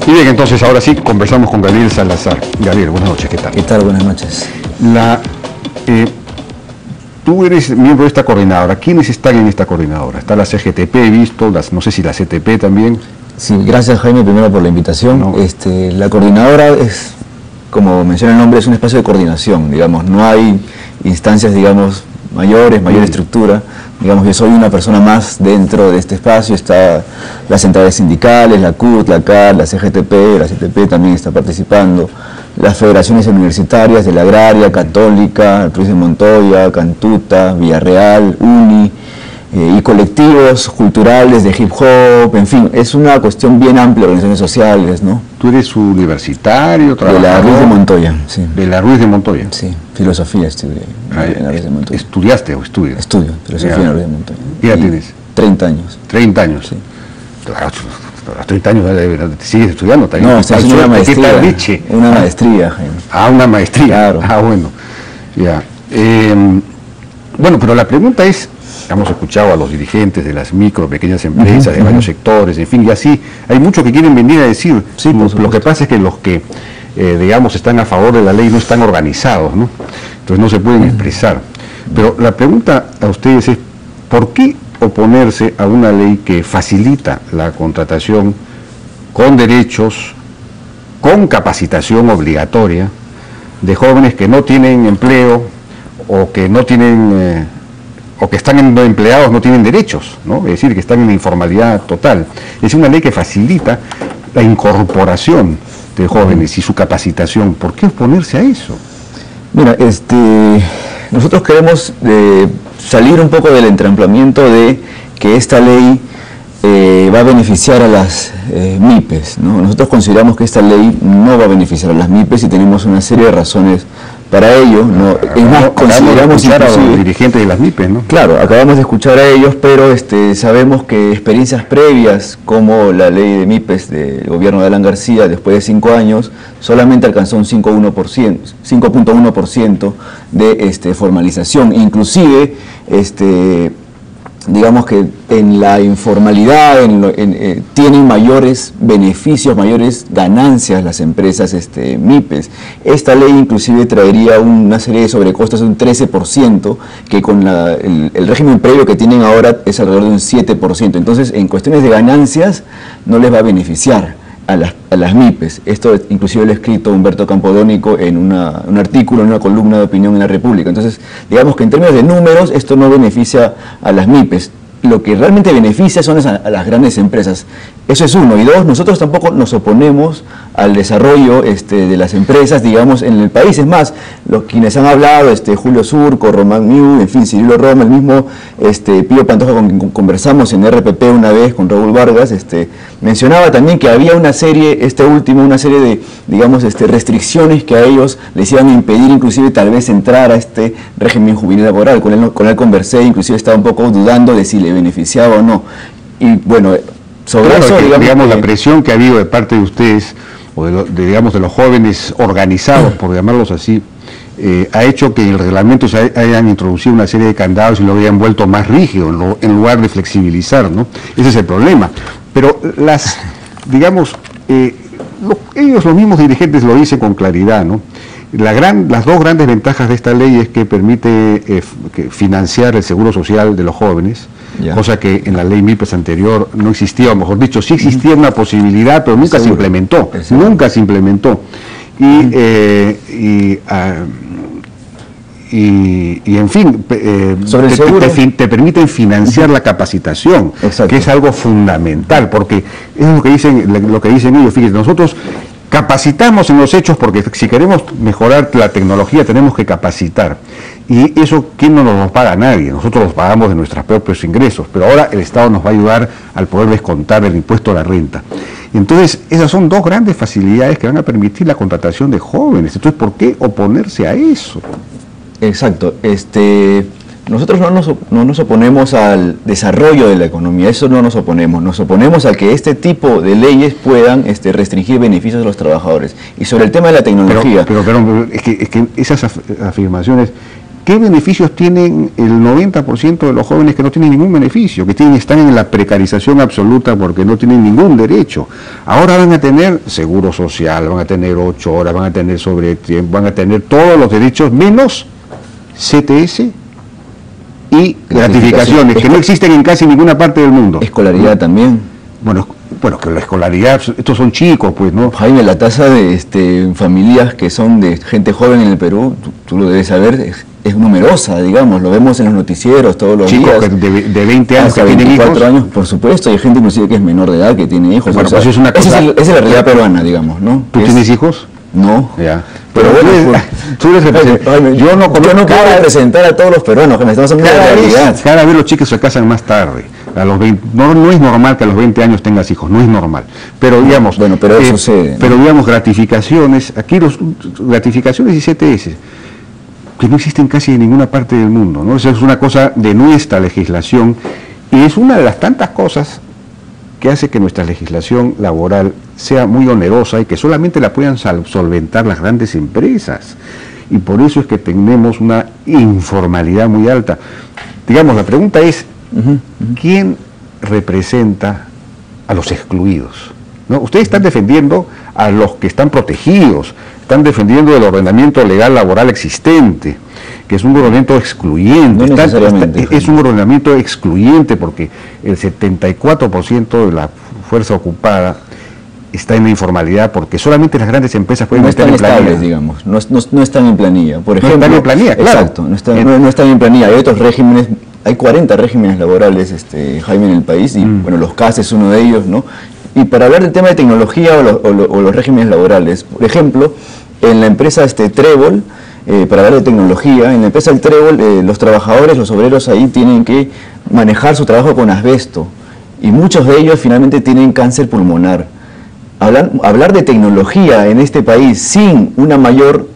Y bien, entonces ahora sí conversamos con Gabriel Salazar. Gabriel, buenas noches, ¿qué tal? ¿Qué tal? Buenas noches. Tú eres miembro de esta coordinadora. ¿Quiénes están en esta coordinadora? Está la CGTP, he visto, no sé si la CTP también. Sí, gracias Jaime primero por la invitación. No. La coordinadora es, como menciona el nombre, es un espacio de coordinación, digamos, no hay instancias, digamos, mayor estructura. Digamos, yo soy una persona más dentro de este espacio, está las centrales sindicales, la CUT, la CAR, la CGTP, la CTP también está participando, las federaciones universitarias de la Agraria, Católica, Ruiz de Montoya, Cantuta, Villarreal, UNI, y colectivos culturales de hip hop, en fin, es una cuestión bien amplia, organizaciones sociales, ¿no? ¿Tú eres universitario, trabajador? De la Ruiz de Montoya, sí. ¿De la Ruiz de Montoya? Sí, filosofía estudié en la Ruiz de Montoya. ¿Estudiaste o estudias? Estudio filosofía en la Ruiz de Montoya. ¿Qué edad tienes? 30 años. 30 años. Sí. A los 30 años sigues estudiando también. No, estoy haciendo una maestría. Una maestría, Jaime. Ah, una maestría. Claro. Ah, bueno. Ya. Bueno, pero la pregunta es, hemos escuchado a los dirigentes de las micro, pequeñas empresas, de varios sectores, en fin, y así, hay muchos que quieren venir a decir, sí, lo que pasa es que los que, digamos, están a favor de la ley no están organizados, ¿no? Entonces no se pueden expresar. Pero la pregunta a ustedes es, ¿por qué oponerse a una ley que facilita la contratación con derechos, con capacitación obligatoria de jóvenes que no tienen empleo o que no tienen o que están empleados, no tienen derechos, ¿no? Es decir, que están en la informalidad total? Es una ley que facilita la incorporación de jóvenes y su capacitación. ¿Por qué oponerse a eso? Mira, nosotros queremos salir un poco del entramplamiento de que esta ley va a beneficiar a las MIPES, ¿no? Nosotros consideramos que esta ley no va a beneficiar a las MIPES y tenemos una serie de razones para ello, ¿no? Es más, consideramos a los dirigentes de las MIPES, ¿no? Claro, acabamos de escuchar a ellos, pero sabemos que experiencias previas, como la ley de MIPES del gobierno de Alan García, después de 5 años, solamente alcanzó un 5.1% de formalización. Inclusive, digamos que en la informalidad tienen mayores beneficios, mayores ganancias las empresas MIPES. Esta ley inclusive traería una serie de sobrecostos de un 13%, que con el régimen previo que tienen ahora es alrededor de un 7%. Entonces, en cuestiones de ganancias, no les va a beneficiar a las MIPES. Esto inclusive lo ha escrito Humberto Campodónico en un artículo, en una columna de opinión en La República. Entonces, digamos que en términos de números, esto no beneficia a las MIPES. Lo que realmente beneficia son a las grandes empresas. Eso es uno. Y dos, nosotros tampoco nos oponemos al desarrollo de las empresas, digamos, en el país. Es más, quienes han hablado, Julio Surco, Román Miu, en fin, Cirilo Roma, el mismo Pío Pantoja, con quien conversamos en RPP una vez con Raúl Vargas, mencionaba también que había una serie de, digamos, restricciones que a ellos les iban a impedir inclusive tal vez entrar a este régimen juvenil laboral. Con él conversé, inclusive estaba un poco dudando de si le beneficiaba o no. Y bueno, sobre claro, eso, digamos, la presión que ha habido de parte de ustedes, o digamos, de los jóvenes organizados, por llamarlos así, ha hecho que en el reglamento se hayan introducido una serie de candados y lo hayan vuelto más rígido, en lugar de flexibilizar, ¿no? Ese es el problema. Pero digamos, ellos, los mismos dirigentes, lo dicen con claridad, ¿no? Las dos grandes ventajas de esta ley es que permite financiar el seguro social de los jóvenes, cosa que en la ley MIPES anterior no existía, o mejor dicho, sí existía una posibilidad, pero nunca se implementó. Nunca se implementó. Y en fin, te permiten financiar la capacitación, que es algo fundamental, porque es lo que dicen ellos. Fíjense, nosotros capacitamos en los hechos porque si queremos mejorar la tecnología tenemos que capacitar. Y eso, ¿quién no nos lo paga? Nadie. Nosotros los pagamos de nuestros propios ingresos, pero ahora el Estado nos va a ayudar al poder descontar el impuesto a la renta. Entonces, esas son dos grandes facilidades que van a permitir la contratación de jóvenes. Entonces, ¿por qué oponerse a eso? Exacto. Nosotros no nos oponemos al desarrollo de la economía, eso no nos oponemos a que este tipo de leyes puedan restringir beneficios a los trabajadores. Y sobre el tema de la tecnología... Pero es que esas afirmaciones ¿qué beneficios tienen el 90% de los jóvenes que no tienen ningún beneficio? Que están en la precarización absoluta porque no tienen ningún derecho. Ahora van a tener seguro social, van a tener 8 horas, van a tener sobretiempo, van a tener todos los derechos menos CTS y gratificaciones, que no existen en casi ninguna parte del mundo. Escolaridad también. Bueno, que la escolaridad, estos son chicos, pues, ¿no? Jaime, la tasa de familias que son de gente joven en el Perú, tú lo debes saber, es numerosa, digamos, lo vemos en los noticieros todos los chicos días. De 20 años hasta que tienen 24 hijos. años, por supuesto, hay gente inclusive que es menor de edad, que tiene hijos. Bueno, o sea, pues es una cosa... esa es la realidad peruana, digamos, ¿no? ¿Tú tienes hijos? No. Ya. Pero bueno, tú eres Jaime, yo no puedo representar a todos los peruanos, que me estamos hablando de la realidad. Cada vez los chicos se casan más tarde. A los 20, no es normal que a los 20 años tengas hijos, no es normal. Pero digamos, bueno, pero eso sucede, ¿no? Pero digamos, gratificaciones, aquí gratificaciones y CTS, que no existen casi en ninguna parte del mundo, ¿no? Eso es una cosa de nuestra legislación y es una de las tantas cosas que hace que nuestra legislación laboral sea muy onerosa y que solamente la puedan solventar las grandes empresas. Y por eso es que tenemos una informalidad muy alta. Digamos, la pregunta es, ¿quién representa a los excluidos? ¿No? Ustedes están defendiendo a los que están protegidos, están defendiendo el ordenamiento legal laboral existente, que es un ordenamiento excluyente. No necesariamente, es un ordenamiento excluyente porque el 74% de la fuerza ocupada está en la informalidad porque solamente las grandes empresas pueden estar en planilla, digamos, no están en planilla. Por ejemplo, no están en planilla, claro. Exacto, no están en planilla. Hay otros regímenes, hay 40 regímenes laborales, Jaime, en el país, y bueno, los CAS es uno de ellos, ¿no? Y para hablar del tema de tecnología o los regímenes laborales, por ejemplo, en la empresa Trébol, para hablar de tecnología, en la empresa del Trébol, los trabajadores, los obreros ahí tienen que manejar su trabajo con asbesto, y muchos de ellos finalmente tienen cáncer pulmonar. Hablar de tecnología en este país sin un mayor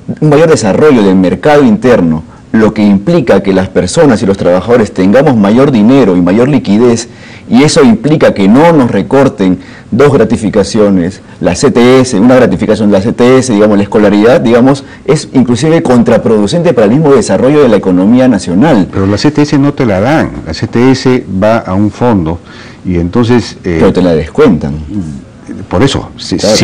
desarrollo del mercado interno, lo que implica que las personas y los trabajadores tengamos mayor dinero y mayor liquidez, y eso implica que no nos recorten 2 gratificaciones, la CTS, una gratificación, la CTS, digamos, la escolaridad, digamos, es inclusive contraproducente para el mismo desarrollo de la economía nacional. Pero la CTS no te la dan, la CTS va a un fondo y entonces... pero te la descuentan. Por eso, Claro.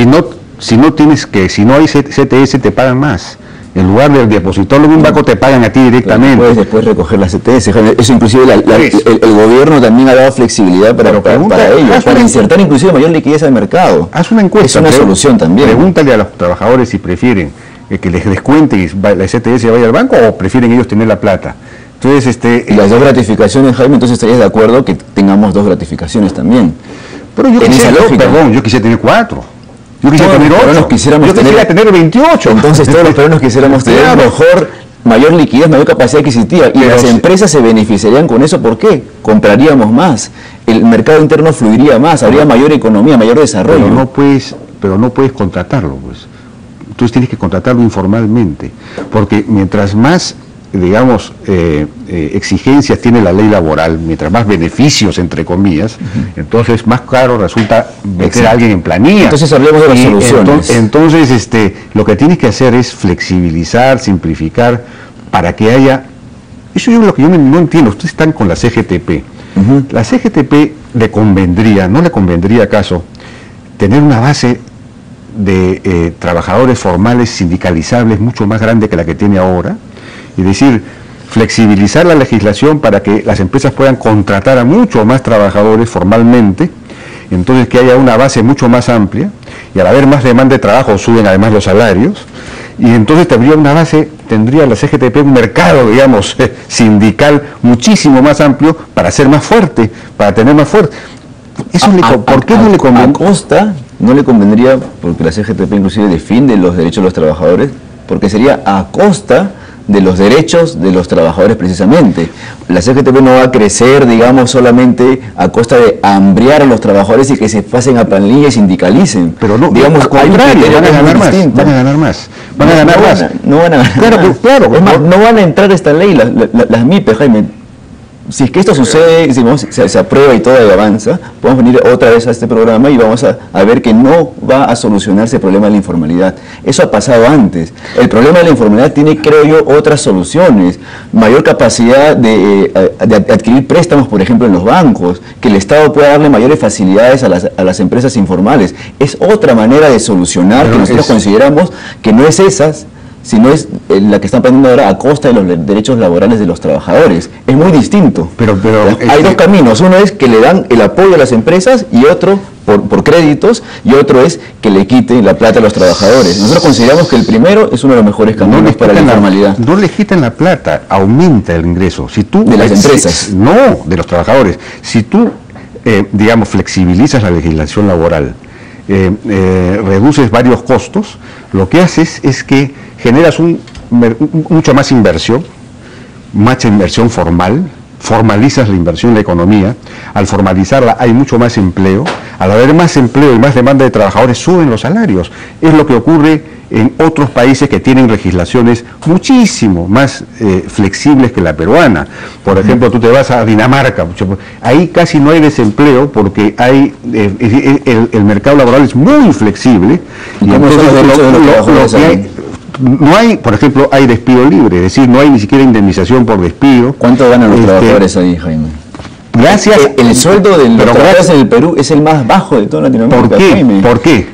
si no hay CTS te pagan más. En lugar de depositarlo en un banco te pagan a ti directamente. Puedes después recoger la CTS. Eso inclusive el gobierno también ha dado flexibilidad para ellos, para insertar inclusive mayor liquidez al mercado. Haz una encuesta. Es una solución también. Pregúntale a los trabajadores si prefieren que les descuenten y la CTS vaya al banco o prefieren ellos tener la plata. Entonces, y las 2 gratificaciones, Jaime, entonces estarías de acuerdo que tengamos 2 gratificaciones también. Pero yo quisiera tener 4. Yo quisiera tener 8. Quisiera tener 28. Entonces todos los peruanos quisiéramos tener mayor liquidez, mayor capacidad adquisitiva. Y las empresas se beneficiarían con eso. ¿Por qué? Compraríamos más. El mercado interno fluiría más. Habría mayor economía, mayor desarrollo. Pero no puedes contratarlo, pues. Entonces tienes que contratarlo informalmente. Porque mientras más, digamos, exigencias tiene la ley laboral, mientras más beneficios, entre comillas, entonces más caro resulta meter a alguien en planilla. Entonces hablemos de las soluciones. Entonces, lo que tienes que hacer es flexibilizar, simplificar, para que haya... Eso es lo que yo no entiendo. Ustedes están con la CGTP. La CGTP ¿no le convendría acaso tener una base de trabajadores formales sindicalizables mucho más grande que la que tiene ahora? Es decir, flexibilizar la legislación para que las empresas puedan contratar a mucho más trabajadores formalmente, entonces que haya una base mucho más amplia, y al haber más demanda de trabajo suben además los salarios, y entonces tendría la CGTP un mercado, digamos, sindical muchísimo más amplio para ser más fuerte, para tener más fuerte. ¿Por qué no le conviene? A costa, no le convendría, porque la CGTP inclusive defiende los derechos de los trabajadores, porque sería a costa de los derechos de los trabajadores precisamente. La CGTP no va a crecer, digamos, solamente a costa de hambriar a los trabajadores y que se pasen a planilla y sindicalicen. Pero no, digamos, al contrario, van a ganar más. No van a ganar más. Claro. Es más, no van a entrar a esta ley las MIPES, Jaime. si es que esto sucede, se aprueba y todo y avanza, podemos venir otra vez a este programa y vamos a ver que no va a solucionarse el problema de la informalidad. Eso ha pasado antes. El problema de la informalidad tiene, creo yo, otras soluciones. Mayor capacidad de adquirir préstamos, por ejemplo, en los bancos, que el Estado pueda darle mayores facilidades a las empresas informales. Es otra manera de solucionar, pero que nosotros consideramos que no es esas, sino es la que están poniendo ahora a costa de los derechos laborales de los trabajadores. Es muy distinto. Pero hay dos caminos. Uno es que le dan el apoyo a las empresas y otro por créditos, y otro es que le quiten la plata a los trabajadores. Nosotros consideramos que el primero es uno de los mejores caminos para la informalidad. No le quitan la plata, aumenta el ingreso. Si tú, de las empresas. No, de los trabajadores. Si tú, digamos, flexibilizas la legislación laboral, reduces varios costos, lo que haces es que generas mucha más inversión formal, formalizas la inversión en la economía. Al formalizarla hay mucho más empleo. Al haber más empleo y más demanda de trabajadores, suben los salarios. Es lo que ocurre en otros países que tienen legislaciones muchísimo más flexibles que la peruana. Por ejemplo, tú te vas a Dinamarca, ahí casi no hay desempleo porque hay el mercado laboral es muy flexible. Y entonces no hay, por ejemplo, hay despido libre, es decir, no hay ni siquiera indemnización por despido. ¿Cuánto ganan los trabajadores ahí, Jaime? Gracias. El sueldo de los trabajadores en el Perú es el más bajo de toda Latinoamérica. ¿Por qué? Jaime. ¿Por qué?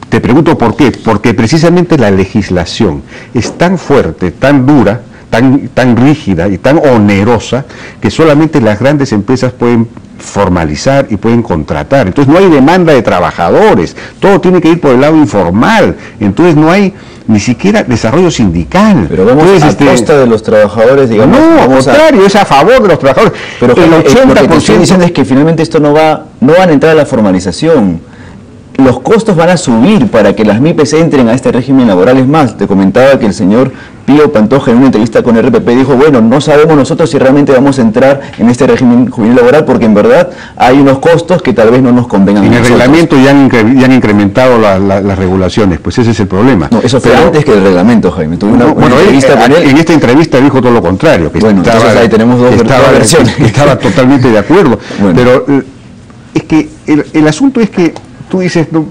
Te pregunto por qué. Porque precisamente la legislación es tan fuerte, tan dura, tan rígida y tan onerosa que solamente las grandes empresas pueden formalizar y pueden contratar. Entonces no hay demanda de trabajadores, todo tiene que ir por el lado informal. Entonces no hay ni siquiera desarrollo sindical. Pero vamos a costa de los trabajadores, digamos. No, al contrario, es a favor de los trabajadores. Pero el 80%... Lo que te estoy diciendo es que finalmente esto no van a entrar a la formalización. Los costos van a subir para que las MIPES entren a este régimen laboral. Es más, te comentaba que el señor Pío Pantoja en una entrevista con RPP dijo, bueno, no sabemos nosotros si realmente vamos a entrar en este régimen juvenil laboral porque en verdad hay unos costos que tal vez no nos convengan. En el reglamento ya han incrementado las regulaciones, pues ese es el problema. No, eso fue antes que el reglamento, Jaime. Tuve una entrevista con él. En esta entrevista dijo todo lo contrario. Que bueno, entonces ahí tenemos dos versiones. Estaba totalmente de acuerdo. Bueno. Pero es que el asunto es que tú dices, no,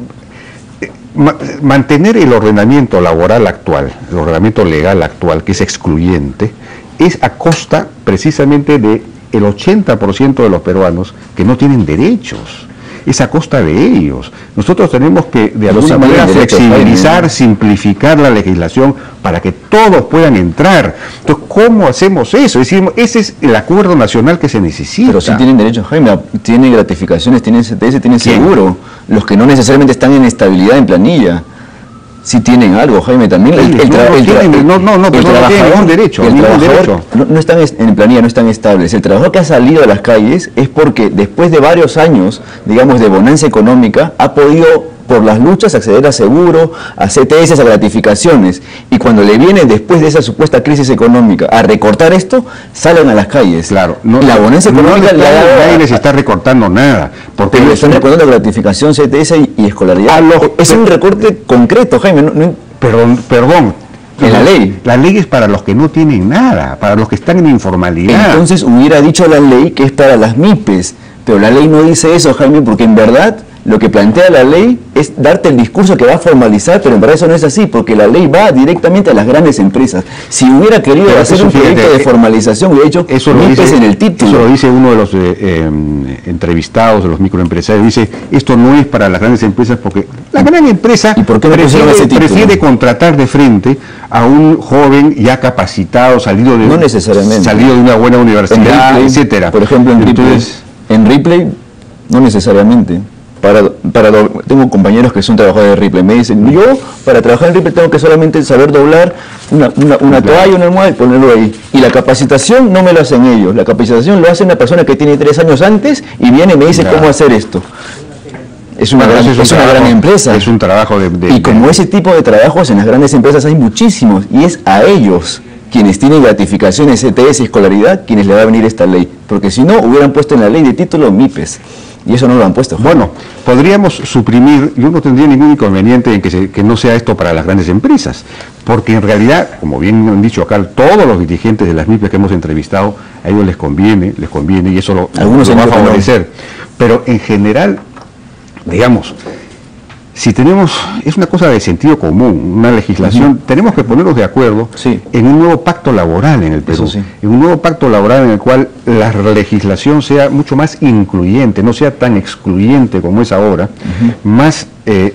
mantener el ordenamiento laboral actual, el ordenamiento legal actual, que es excluyente, es a costa precisamente del 80% de los peruanos que no tienen derechos. Es a costa de ellos. Nosotros tenemos que de alguna manera flexibilizar, simplificar la legislación para que todos puedan entrar. Entonces, ¿cómo hacemos eso? Es decir, ese es el acuerdo nacional que se necesita. Pero sí tienen derechos, Jaime, tienen gratificaciones, tienen CTS, tienen seguro. Los que no necesariamente están en estabilidad en planilla. Sí tienen algo, Jaime, también. No tienen ningún derecho. El trabajador no están en planilla, no están estables. El trabajador que ha salido a las calles es porque después de varios años, digamos, de bonanza económica, ha podido, por las luchas, acceder a seguro, a CTS, a gratificaciones. Y cuando le viene, después de esa supuesta crisis económica, a recortar esto, salen a las calles. Claro. La bonanza económica nadie les está recortando nada. Porque le están recortando gratificación, CTS y escolaridad. Es un recorte concreto, Jaime. Perdón. En la ley. La ley es para los que no tienen nada, para los que están en informalidad. Entonces hubiera dicho la ley que es para las MIPES. Pero la ley no dice eso, Jaime, porque en verdad lo que plantea la ley es darte el discurso que va a formalizar, pero en verdad eso no es así, porque la ley va directamente a las grandes empresas. Si hubiera querido hacer un proyecto de formalización, hubiera hecho MIPES en el título. Eso lo dice uno de los entrevistados, de los microempresarios, dice, esto no es para las grandes empresas, porque la gran empresa prefiere contratar de frente a un joven ya capacitado, salido de una buena universidad, etcétera. Por ejemplo, en Ripley, no necesariamente. Tengo compañeros que son trabajadores de Ripley, me dicen, yo para trabajar en Ripley tengo que solamente saber doblar una toalla, una almohada y ponerlo ahí. Y la capacitación no me lo hacen ellos, la capacitación lo hace una persona que tiene 3 años antes y viene y me dice cómo hacer esto. Es una gran empresa. Es un trabajo y como ese tipo de trabajos en las grandes empresas hay muchísimos, y es a ellos quienes tienen gratificaciones, CTS y escolaridad, quienes le va a venir esta ley. Porque si no, hubieran puesto en la ley de título MIPES. Y eso no lo han puesto. Bueno, podríamos suprimir, yo no tendría ningún inconveniente en que no sea esto para las grandes empresas, porque en realidad, como bien han dicho acá, todos los dirigentes de las MIPES que hemos entrevistado, a ellos les conviene y eso lo va a favorecer. Pero en general, digamos, si tenemos, es una cosa de sentido común, una legislación, tenemos que ponernos de acuerdo en un nuevo pacto laboral en el Perú, en un nuevo pacto laboral en el cual la legislación sea mucho más incluyente, no sea tan excluyente como es ahora, más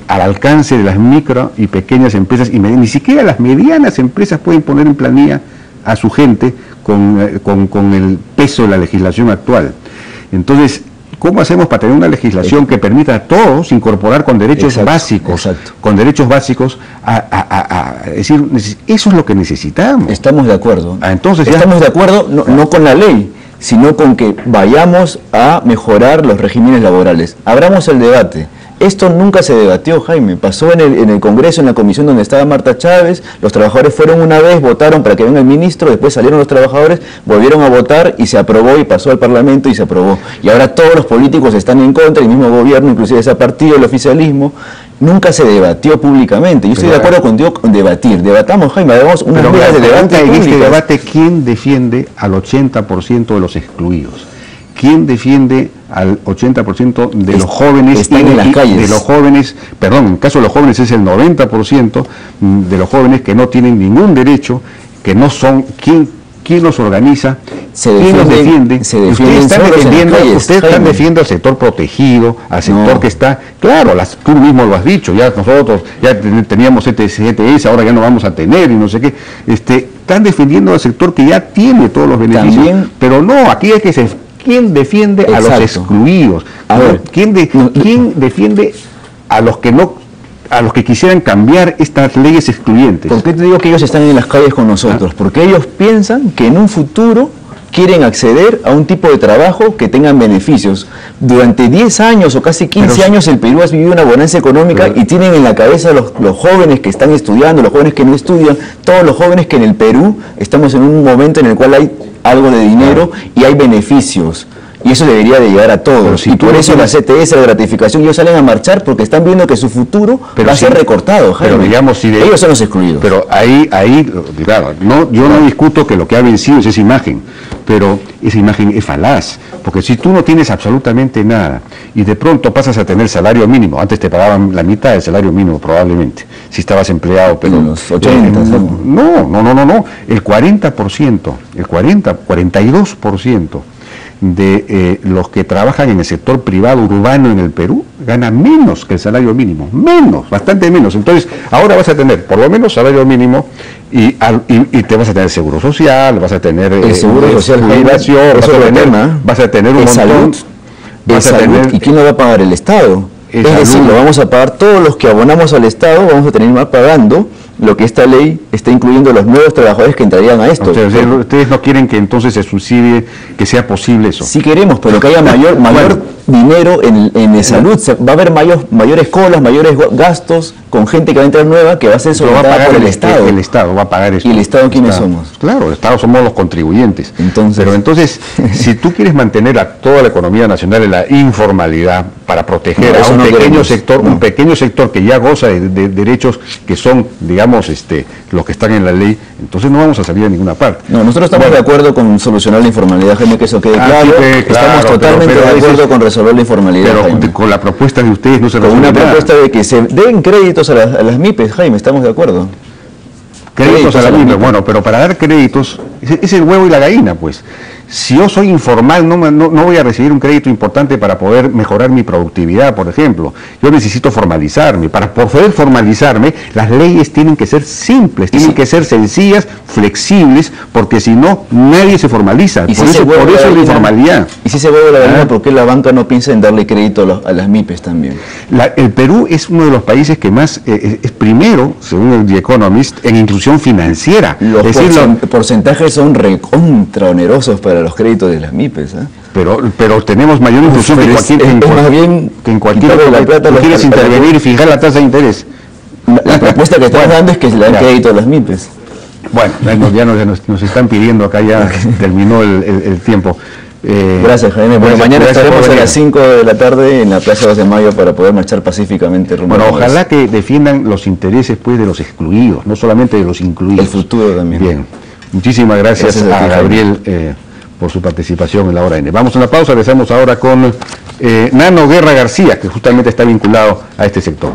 al alcance de las micro y pequeñas empresas, y ni siquiera las medianas empresas pueden poner en planilla a su gente con el peso de la legislación actual. Entonces, ¿cómo hacemos para tener una legislación que permita a todos incorporar con derechos básicos, con derechos básicos, decir, eso es lo que necesitamos? Estamos de acuerdo. Entonces estamos de acuerdo no con la ley, sino con que vayamos a mejorar los regímenes laborales. Abramos el debate. Esto nunca se debatió, Jaime. Pasó en el Congreso, en la comisión donde estaba Marta Chávez, los trabajadores fueron una vez, votaron para que venga el ministro, después salieron los trabajadores, volvieron a votar y se aprobó y pasó al Parlamento y se aprobó. Y ahora todos los políticos están en contra, el mismo gobierno, inclusive ese partido, el oficialismo. Nunca se debatió públicamente. Yo estoy de acuerdo contigo con debatir. Debatamos, Jaime, hagamos unas medidas de debate en públicas. Este debate, ¿quién defiende al 80% de los excluidos? ¿Quién defiende al 80% de los jóvenes? Están en las calles. De los jóvenes, perdón, en el caso de los jóvenes es el 90% de los jóvenes que no tienen ningún derecho, que no son, ¿quién los organiza? ¿Quién los defiende? Ustedes están defendiendo al sector protegido, al sector que está, claro, tú mismo lo has dicho, ya nosotros ya teníamos ETS, ahora ya no vamos a tener y no sé qué, están defendiendo al sector que ya tiene todos los beneficios. También, pero no, aquí hay que ser, ¿quién defiende a los excluidos? A ver, ¿quién defiende a los que no, a los que quisieran cambiar estas leyes excluyentes? ¿Por qué te digo que ellos están en las calles con nosotros? Porque ellos piensan que en un futuro quieren acceder a un tipo de trabajo que tengan beneficios. Durante 10 años o casi 15 años el Perú ha vivido una bonanza económica y tienen en la cabeza los jóvenes que están estudiando, los jóvenes que no estudian, todos los jóvenes que en el Perú estamos en un momento en el cual hay algo de dinero y hay beneficios. Y eso debería de llegar a todos. Y por eso la CTS, la gratificación, ellos salen a marchar porque están viendo que su futuro va a ser recortado, Jaime. Pero digamos, ellos son los excluidos. Pero ahí claro, yo no discuto que lo que ha vencido es esa imagen, pero esa imagen es falaz. Porque si tú no tienes absolutamente nada y de pronto pasas a tener salario mínimo, antes te pagaban la mitad del salario mínimo probablemente, si estabas empleado, pero... En los 80, no, el 42% de los que trabajan en el sector privado urbano en el Perú ganan menos que el salario mínimo, bastante menos. Entonces, ahora vas a tener por lo menos salario mínimo y te vas a tener seguro social, vas a tener el seguro social, jubilación, vas a tener un montón. ¿Y quién lo va a pagar? El Estado. Es decir, lo vamos a pagar todos los que abonamos al Estado, vamos a terminar pagando lo que esta ley está incluyendo los nuevos trabajadores que entrarían a esto. Ustedes no quieren que entonces se subsidie, que sea posible eso. Sí queremos, pero que haya mayor dinero en salud. Va a haber mayores colas, mayores gastos con gente que va a entrar nueva, que va a ser solventada por el Estado. El Estado va a pagar eso. ¿Y el Estado quiénes somos? Claro, el Estado somos los contribuyentes. Pero entonces, si tú quieres mantener a toda la economía nacional en la informalidad para proteger a un pequeño sector que ya goza de derechos que son, digamos, los que están en la ley, entonces no vamos a salir a ninguna parte. No, nosotros estamos de acuerdo con solucionar la informalidad, Jaime, que eso quede claro. Estamos totalmente de acuerdo con resolver la informalidad, pero con la propuesta de ustedes no se resuelve nada. Con una propuesta de que se den créditos a las MIPES, Jaime, estamos de acuerdo. Créditos a las MIPES, bueno, pero para dar créditos, es el huevo y la gallina, pues. Si yo soy informal, no voy a recibir un crédito importante para poder mejorar mi productividad, por ejemplo. Yo necesito formalizarme. Para poder formalizarme, las leyes tienen que ser simples, tienen que ser sencillas, flexibles, porque si no, nadie se formaliza. Por eso la informalidad. Y si se vuelve la gallina, ¿por qué la banca no piensa en darle crédito a las MIPES también? El Perú es uno de los países que más es primero, según el The Economist, en inclusión financiera. Los porcentajes son recontra onerosos para los créditos de las MIPES, pero tenemos mayor inclusión que en cualquier ¿Tú quieres intervenir y fijar la tasa de interés? La propuesta que estamos dando es que se le den crédito a las MIPES. Bueno, ya nos están pidiendo acá, ya terminó el tiempo. Gracias, Jaime. Bueno, mañana estaremos a las 5 de la tarde en la Plaza 2 de Mayo para poder marchar pacíficamente rumbo. Bueno, ojalá que defiendan los intereses pues de los excluidos, no solamente de los incluidos. El futuro también. Bien, muchísimas gracias a Gabriel por su participación en la Hora N. Vamos a una pausa, regresamos ahora con Nano Guerra García, que justamente está vinculado a este sector.